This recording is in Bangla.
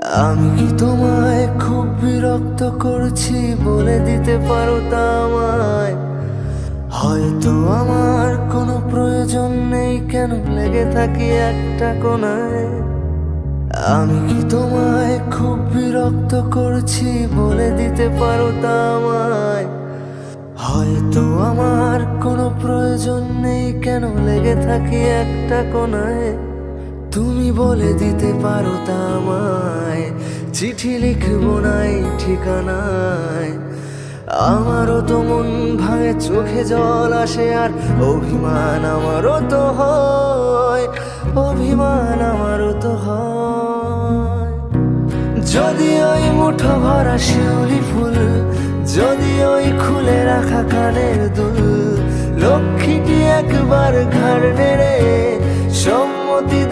আমি কি তোমায় খুব বিরক্ত করছি বলে দিতে পারো তা আমায়? হয়তো আমার কোনো প্রয়োজন নেই, কেন লেগে থাকি একটা কোনায়। আমি কি তোমায় খুব বিরক্ত করছি বলে দিতে পারো তা আমায়? হয়তো আমার কোনো প্রয়োজন নেই, কেন লেগে থাকি একটা কোনায়। তুমি বলে দিতে পারো তা আমায়, চিঠি লিখবো নাই ঠিকানায়। আমারও তো মন ভাঙে, চোখে জল আসে, আর অভিমান আমারও তো হয়, অভিমান আমারও তো হয়। যদি ওই মুঠো ভরা শিউলি ফুল, যদি ওই খুলে রাখা কানের দুল, লক্ষ্মীটি একবার ঘাড় নেড়ে সম্মতি